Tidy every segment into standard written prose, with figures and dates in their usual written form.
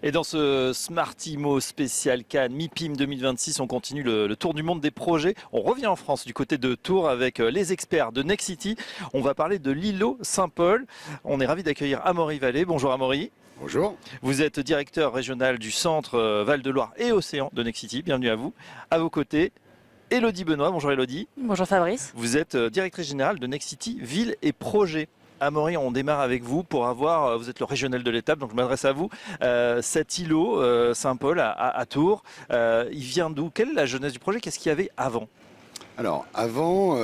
Et dans ce Smart Imo spécial Cannes MIPIM 2026, on continue le tour du monde des projets. On revient en France du côté de Tours avec les experts de Nexity. On va parler de l'îlot Saint-Paul. On est ravi d'accueillir Amaury Vallée. Bonjour Amaury. Bonjour. Vous êtes directeur régional du centre Val-de-Loire et Océan de Nexity. Bienvenue à vous. À vos côtés, Élodie Benoît. Bonjour Élodie. Bonjour Fabrice. Vous êtes directrice générale de Nexity Ville et Projet. Amaury, on démarre avec vous pour avoir, vous êtes le régional de l'étape, donc je m'adresse à vous, cet îlot Saint-Paul à Tours, il vient d'où? Quelle est la jeunesse du projet? Qu'est-ce qu'il y avait avant? Alors, avant,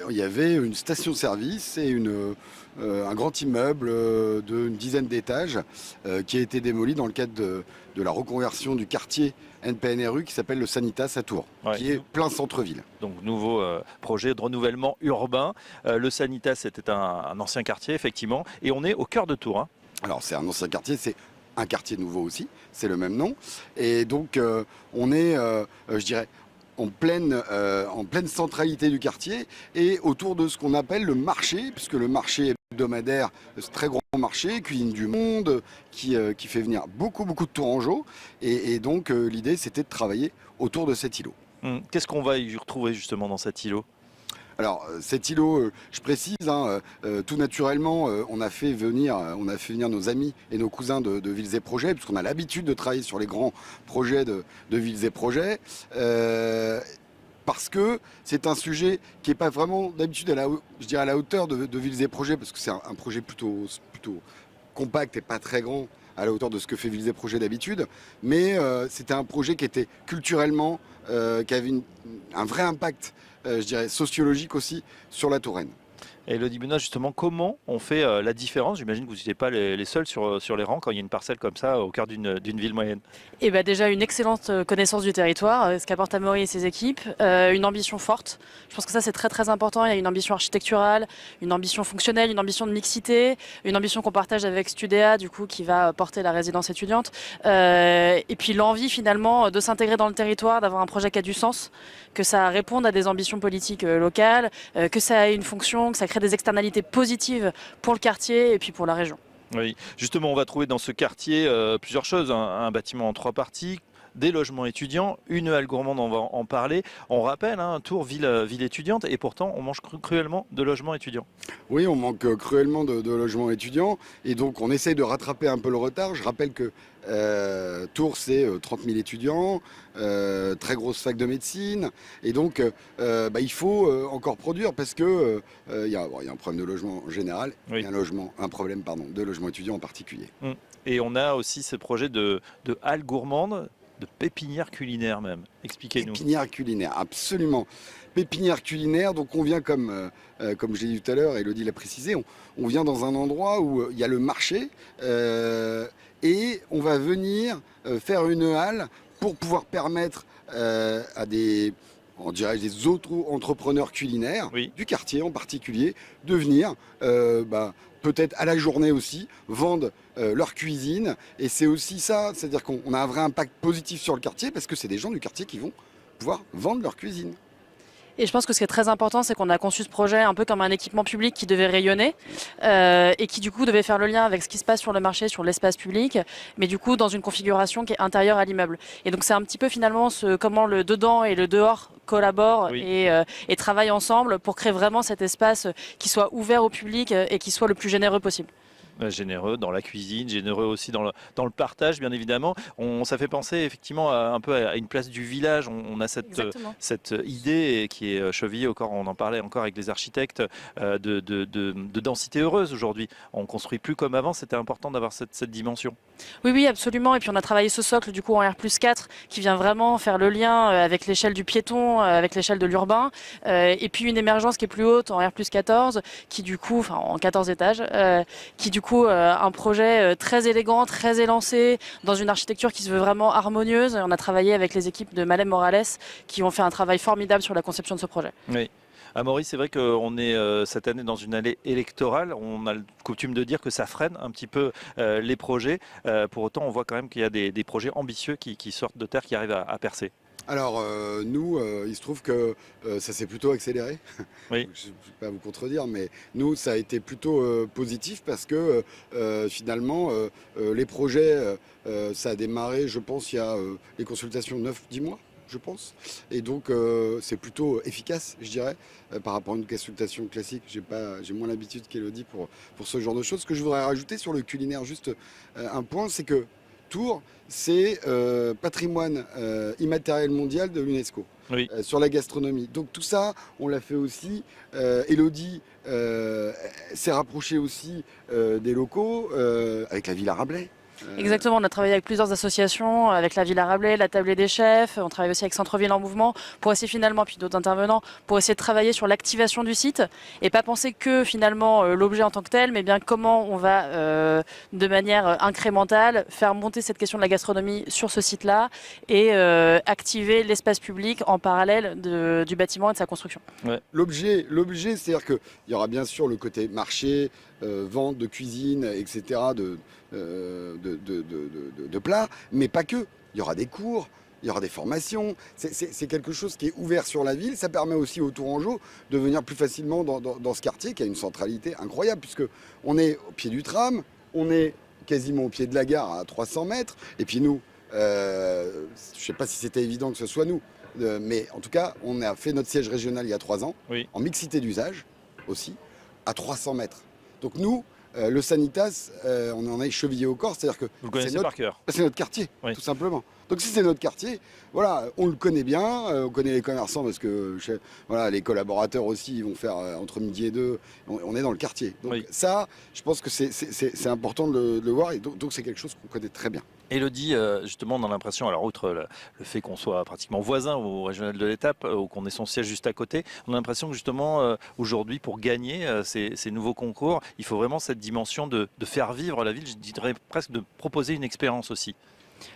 il y avait une station-service et un grand immeuble d'une dizaine d'étages qui a été démoli dans le cadre de la reconversion du quartier NPNRU qui s'appelle le Sanitas à Tours, qui est plein centre-ville. Donc, nouveau projet de renouvellement urbain. Le Sanitas, c'était un ancien quartier, effectivement, et on est au cœur de Tours. Hein. Alors, c'est un ancien quartier, c'est un quartier nouveau aussi, c'est le même nom. Et donc, on est, je dirais, en pleine centralité du quartier et autour de ce qu'on appelle le marché, puisque le marché hebdomadaire, ce très grand marché, Cuisine du Monde, qui fait venir beaucoup de Tourangeaux. Et donc l'idée c'était de travailler autour de cet îlot. Qu'est-ce qu'on va y retrouver justement dans cet îlot? Alors cet îlot, je précise, tout naturellement, on a fait venir nos amis et nos cousins de Villes et Projets, puisqu'on a l'habitude de travailler sur les grands projets de Villes et Projets, parce que c'est un sujet qui n'est pas vraiment d'habitude à la hauteur de Villes et Projets, parce que c'est un projet plutôt compact et pas très grand à la hauteur de ce que fait Villes et Projets d'habitude, mais c'était un projet qui était culturellement, qui avait un vrai impact, je dirais sociologique aussi, sur la Touraine. Et Élodie Benoît, justement, comment on fait la différence? J'imagine que vous n'étiez pas les seuls sur les rangs quand il y a une parcelle comme ça au cœur d'une ville moyenne. Et bah déjà une excellente connaissance du territoire, ce qu'apporte Amaury et ses équipes, une ambition forte. Je pense que ça c'est très important. Il y a une ambition architecturale, une ambition fonctionnelle, une ambition de mixité, une ambition qu'on partage avec Studéa, du coup, qui va porter la résidence étudiante. Et puis l'envie finalement de s'intégrer dans le territoire, d'avoir un projet qui a du sens, que ça réponde à des ambitions politiques locales, que ça ait une fonction, que ça crée des externalités positives pour le quartier et puis pour la région. Oui, justement, on va trouver dans ce quartier plusieurs choses. Un bâtiment en 3 parties, des logements étudiants, une halle gourmande, on va en parler. On rappelle, Tours, ville étudiante, et pourtant on manque cruellement de logements étudiants. Oui, on manque cruellement de logements étudiants, et donc on essaye de rattraper un peu le retard. Je rappelle que Tours, c'est 30 000 étudiants, très grosse fac de médecine, et donc il faut encore produire parce que y a un problème de logement en général, oui. Et un problème de logement étudiant en particulier. Et on a aussi ce projet de halle gourmande, de pépinière culinaire même. Expliquez-nous. Pépinière culinaire, absolument. Pépinière culinaire, donc on vient comme je l'ai dit tout à l'heure, Élodie l'a précisé, on vient dans un endroit où il y a le marché et on va venir faire une halle pour pouvoir permettre à des auto-entrepreneurs culinaires, oui, du quartier en particulier, de venir peut-être à la journée aussi, vendre leur cuisine. Et c'est aussi ça, c'est-à-dire qu'on a un vrai impact positif sur le quartier parce que c'est des gens du quartier qui vont pouvoir vendre leur cuisine. Et je pense que ce qui est très important, c'est qu'on a conçu ce projet un peu comme un équipement public qui devait rayonner et qui du coup devait faire le lien avec ce qui se passe sur le marché, sur l'espace public, mais du coup dans une configuration qui est intérieure à l'immeuble. Et donc c'est un petit peu finalement comment le dedans et le dehors collaborent, oui, et travaillent ensemble pour créer vraiment cet espace qui soit ouvert au public et qui soit le plus généreux possible. Généreux dans la cuisine, généreux aussi dans le partage, bien évidemment. Ça fait penser effectivement un peu à une place du village. On a cette idée qui est chevillée au corps, on en parlait encore avec les architectes, de densité heureuse aujourd'hui. On ne construit plus comme avant, c'était important d'avoir cette dimension. Oui, absolument. Et puis on a travaillé ce socle du coup en R+4 qui vient vraiment faire le lien avec l'échelle du piéton, avec l'échelle de l'urbain. Et puis une émergence qui est plus haute en R+14, qui du coup, enfin en 14 étages, qui du coup un projet très élégant, très élancé, dans une architecture qui se veut vraiment harmonieuse. On a travaillé avec les équipes de Malem Morales qui ont fait un travail formidable sur la conception de ce projet. Oui. Amaury, c'est vrai qu'on est cette année dans une année électorale. On a coutume de dire que ça freine un petit peu les projets. Pour autant, on voit quand même qu'il y a des projets ambitieux qui sortent de terre, qui arrivent à percer. Alors, nous, il se trouve que ça s'est plutôt accéléré. Oui. Je ne vais pas vous contredire, mais nous, ça a été plutôt positif parce que finalement, les projets, ça a démarré, je pense, il y a les consultations 9-10 mois, je pense. Et donc, c'est plutôt efficace, je dirais, par rapport à une consultation classique. J'ai moins l'habitude qu'Élodie pour ce genre de choses. Ce que je voudrais rajouter sur le culinaire, juste un point, c'est que Tours, c'est patrimoine immatériel mondial de l'UNESCO. Oui. Sur la gastronomie. Donc tout ça, on l'a fait aussi. Élodie s'est rapprochée aussi des locaux avec la Villa Rabelais. Exactement, on a travaillé avec plusieurs associations, avec la Villa Rabelais, la Tablée des Chefs, on travaille aussi avec Centre-Ville en Mouvement, pour essayer finalement, puis d'autres intervenants, pour essayer de travailler sur l'activation du site et pas penser que finalement l'objet en tant que tel, mais bien comment on va de manière incrémentale faire monter cette question de la gastronomie sur ce site-là et activer l'espace public en parallèle du bâtiment et de sa construction. Ouais. L'objet, c'est-à-dire qu'il y aura bien sûr le côté marché, vente de cuisine, etc., de plats, mais pas que. Il y aura des cours, il y aura des formations. C'est quelque chose qui est ouvert sur la ville. Ça permet aussi aux Tourangeaux de venir plus facilement dans ce quartier qui a une centralité incroyable, puisque on est au pied du tram, on est quasiment au pied de la gare à 300 mètres, et puis nous, je ne sais pas si c'était évident que ce soit nous, mais en tout cas, on a fait notre siège régional il y a 3 ans, oui, en mixité d'usage aussi, à 300 mètres. Donc nous, le Sanitas, on en est chevillé au corps, c'est-à-dire que vous le connaissez par cœur. C'est notre quartier, oui, tout simplement. Donc si c'est notre quartier, voilà, on le connaît bien, on connaît les commerçants parce que voilà, les collaborateurs aussi ils vont faire entre midi et 2, on est dans le quartier. Donc oui, ça, je pense que c'est important de le voir et donc c'est quelque chose qu'on connaît très bien. Élodie, justement, on a l'impression, alors outre le fait qu'on soit pratiquement voisin au régional de l'Étape, ou qu'on ait son siège juste à côté, on a l'impression que justement, aujourd'hui, pour gagner ces nouveaux concours, il faut vraiment cette dimension de faire vivre la ville, je dirais presque de proposer une expérience aussi.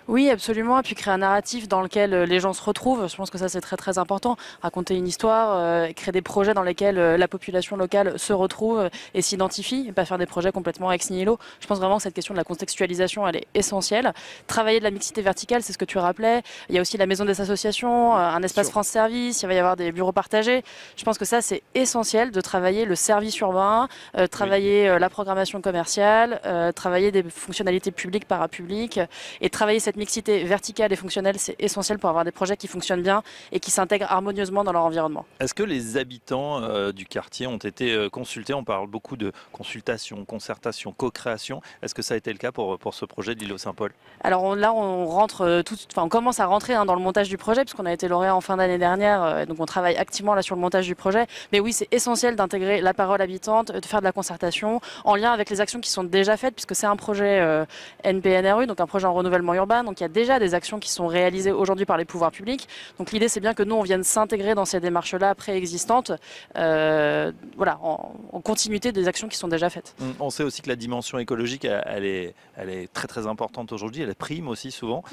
Oui, absolument. Et puis créer un narratif dans lequel les gens se retrouvent. Je pense que ça, c'est très, très important. Raconter une histoire, créer des projets dans lesquels la population locale se retrouve et s'identifie, et pas faire des projets complètement ex nihilo. Je pense vraiment que cette question de la contextualisation, elle est essentielle. Travailler de la mixité verticale, c'est ce que tu rappelais. Il y a aussi la maison des associations, un espace France Service, il va y avoir des bureaux partagés. Je pense que ça, c'est essentiel de travailler le service urbain, travailler la programmation commerciale, travailler des fonctionnalités publiques, parapubliques, et travailler cette mixité verticale et fonctionnelle, c'est essentiel pour avoir des projets qui fonctionnent bien et qui s'intègrent harmonieusement dans leur environnement. Est-ce que les habitants du quartier ont été consultés? On parle beaucoup de consultation, concertation, co-création. Est-ce que ça a été le cas pour ce projet de l'îlot Saint-Paul? Alors là, on commence à rentrer dans le montage du projet puisqu'on a été lauréat en fin d'année dernière, donc on travaille activement là sur le montage du projet. Mais oui, c'est essentiel d'intégrer la parole habitante, de faire de la concertation en lien avec les actions qui sont déjà faites puisque c'est un projet NPNRU, donc un projet en renouvellement urbain. Donc il y a déjà des actions qui sont réalisées aujourd'hui par les pouvoirs publics. Donc l'idée, c'est bien que nous, on vienne s'intégrer dans ces démarches-là préexistantes, voilà, en continuité des actions qui sont déjà faites. On sait aussi que la dimension écologique, elle est très très importante aujourd'hui. Elle prime aussi souvent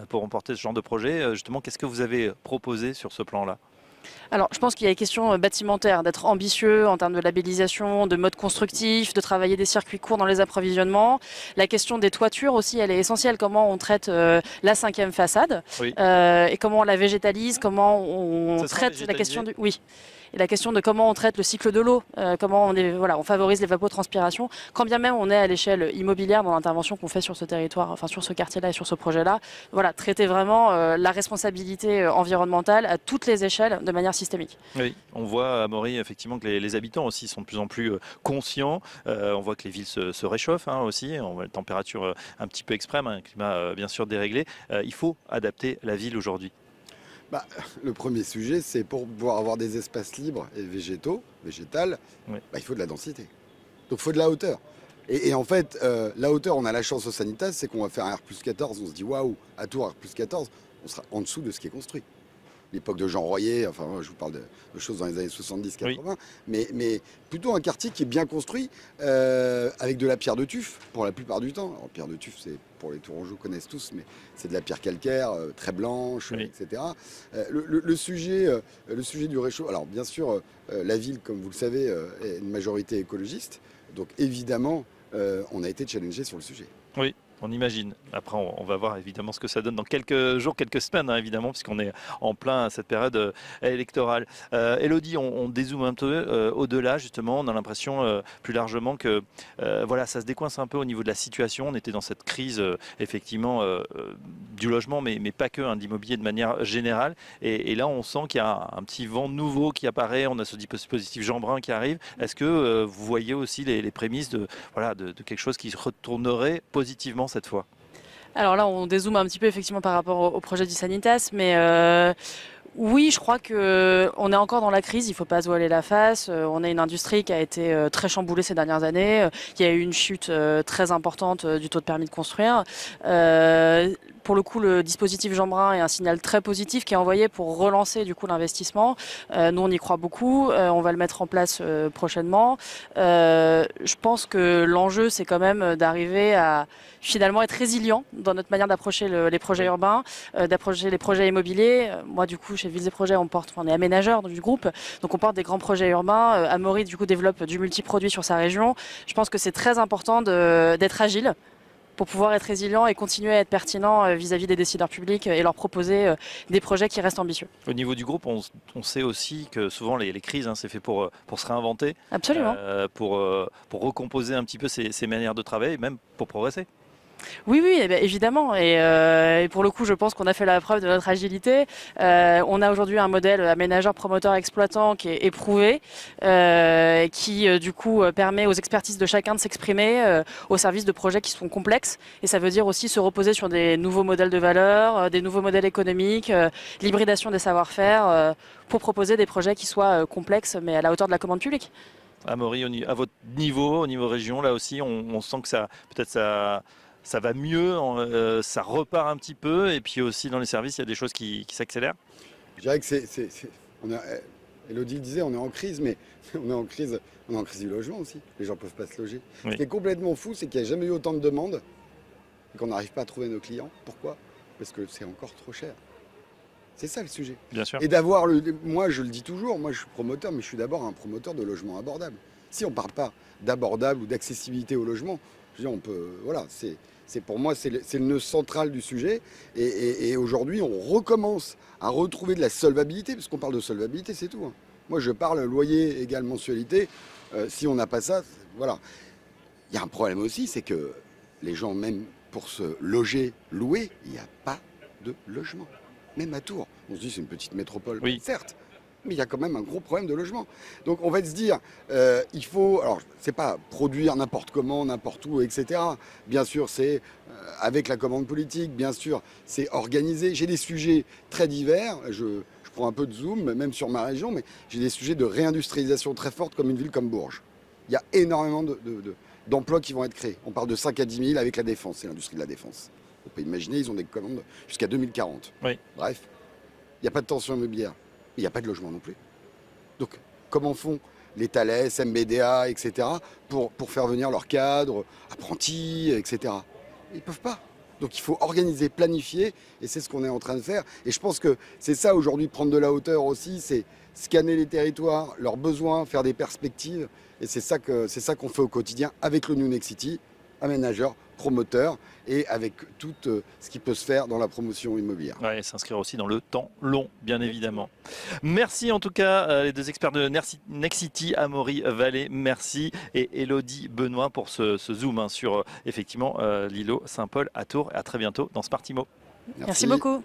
pour remporter ce genre de projet. Justement, qu'est-ce que vous avez proposé sur ce plan-là? Alors, je pense qu'il y a une question bâtimentaire, d'être ambitieux en termes de labellisation, de mode constructif, de travailler des circuits courts dans les approvisionnements. La question des toitures aussi, elle est essentielle. Comment on traite la 5e façade, oui, et comment on la végétalise, comment on traite la question du... Oui. Et la question de comment on traite le cycle de l'eau, comment on favorise l'évapotranspiration, quand bien même on est à l'échelle immobilière dans l'intervention qu'on fait sur ce territoire, enfin sur ce quartier-là et sur ce projet-là, voilà, traiter vraiment la responsabilité environnementale à toutes les échelles de manière systémique. Oui, on voit à Mory effectivement que les habitants aussi sont de plus en plus conscients. On voit que les villes se réchauffent aussi, on voit une température un petit peu extrême, un climat bien sûr déréglé. Il faut adapter la ville aujourd'hui. Le premier sujet, c'est pour pouvoir avoir des espaces libres et végétal, oui, il faut de la densité. Donc il faut de la hauteur. Et en fait, la hauteur, on a la chance au Sanitas, c'est qu'on va faire un R+14, on se dit waouh, à Tours R+14, on sera en dessous de ce qui est construit. L'époque de Jean Royer, enfin je vous parle de choses dans les années 70-80, oui, mais plutôt un quartier qui est bien construit, avec de la pierre de tuf pour la plupart du temps. Alors pierre de tuf, c'est pour les Tourangeaux connaissent tous, mais c'est de la pierre calcaire, très blanche, oui, etc. Le sujet du réchaud, alors bien sûr, la ville, comme vous le savez, est une majorité écologiste, donc évidemment, on a été challengé sur le sujet. Oui. On imagine. Après, on va voir évidemment ce que ça donne dans quelques jours, quelques semaines, hein, évidemment, puisqu'on est en plein à cette période électorale. Elodie, on dézoome un peu au-delà, justement. On a l'impression plus largement que voilà, ça se décoince un peu au niveau de la situation. On était dans cette crise, effectivement, du logement, mais pas que, hein, d'immobilier de manière générale. Et là, on sent qu'il y a un petit vent nouveau qui apparaît. On a ce dispositif Jeanbrun qui arrive. Est-ce que vous voyez aussi les prémices de quelque chose qui se retournerait positivement cette fois? Alors là, on dézoome un petit peu effectivement par rapport au projet du Sanitas, mais oui, je crois qu'on est encore dans la crise, il ne faut pas se voiler la face. On a une industrie qui a été très chamboulée ces dernières années. Il y a eu une chute très importante du taux de permis de construire. Pour le coup, le dispositif Jeanbrun est un signal très positif qui est envoyé pour relancer du coup l'investissement. Nous, on y croit beaucoup. On va le mettre en place prochainement. Je pense que l'enjeu, c'est quand même d'arriver à finalement être résilient dans notre manière d'approcher les projets urbains, d'approcher les projets immobiliers. Moi, du coup, chez Villes et Projets, on est aménageur du groupe, donc on porte des grands projets urbains. Amaury, du coup, développe du multiproduit sur sa région. Je pense que c'est très important d'être agile pour pouvoir être résilient et continuer à être pertinent vis-à-vis des décideurs publics et leur proposer des projets qui restent ambitieux. Au niveau du groupe, on sait aussi que souvent les crises, hein, c'est fait pour se réinventer, Absolument. pour recomposer un petit peu ses manières de travail et même pour progresser. Oui, oui, eh bien, évidemment. Et pour le coup, je pense qu'on a fait la preuve de notre agilité. On a aujourd'hui un modèle aménageur, promoteur, exploitant qui est éprouvé, qui du coup permet aux expertises de chacun de s'exprimer au service de projets qui sont complexes. Et ça veut dire aussi se reposer sur des nouveaux modèles de valeur, des nouveaux modèles économiques, l'hybridation des savoir-faire pour proposer des projets qui soient complexes mais à la hauteur de la commande publique. Amaury, à votre niveau, au niveau région, là aussi, on sent que ça va mieux, ça repart un petit peu, et puis aussi dans les services, il y a des choses qui s'accélèrent. Je dirais que Elodie disait, on est en crise, mais on est en crise du logement aussi. Les gens ne peuvent pas se loger. Oui. Ce qui est complètement fou, c'est qu'il n'y a jamais eu autant de demandes et qu'on n'arrive pas à trouver nos clients. Pourquoi? Parce que c'est encore trop cher. C'est ça le sujet. Bien sûr. Et moi je le dis toujours, moi je suis promoteur, mais je suis d'abord un promoteur de logement abordable. Si on ne parle pas d'abordable ou d'accessibilité au logement, je veux dire, on peut, voilà, pour moi, c'est le nœud central du sujet. Et aujourd'hui, on recommence à retrouver de la solvabilité, parce qu'on parle de solvabilité, c'est tout. Hein. Moi, je parle loyer égale mensualité. Si on n'a pas ça, voilà. Il y a un problème aussi, c'est que les gens, même pour se loger, louer, il n'y a pas de logement. Même à Tours. On se dit, c'est une petite métropole, oui, certes. Mais il y a quand même un gros problème de logement. Donc on va se dire, il faut, alors c'est pas produire n'importe comment, n'importe où, etc. Bien sûr, c'est avec la commande politique, bien sûr, c'est organisé. J'ai des sujets très divers, je prends un peu de zoom, même sur ma région, mais j'ai des sujets de réindustrialisation très forte comme une ville comme Bourges. Il y a énormément d'emplois qui vont être créés. On parle de 5 à 10 000 avec la défense, c'est l'industrie de la défense. On peut imaginer, ils ont des commandes jusqu'à 2040. Oui. Bref, il n'y a pas de tension immobilière. Il n'y a pas de logement non plus. Donc, comment font les Thales, MBDA, etc., pour faire venir leurs cadres, apprentis, etc. Ils ne peuvent pas. Donc, il faut organiser, planifier, et c'est ce qu'on est en train de faire. Et je pense que c'est ça, aujourd'hui, prendre de la hauteur aussi, c'est scanner les territoires, leurs besoins, faire des perspectives. Et c'est ça qu'on fait au quotidien avec le New Next City, aménageur, promoteur, et avec tout ce qui peut se faire dans la promotion immobilière. Ouais, s'inscrire aussi dans le temps long, bien évidemment. Merci en tout cas les deux experts de Next City, Amaury Vallée, merci, et Elodie Benoît pour ce zoom hein, sur effectivement l'îlot Saint-Paul à Tours. Et à très bientôt dans Smart Immo. Merci beaucoup.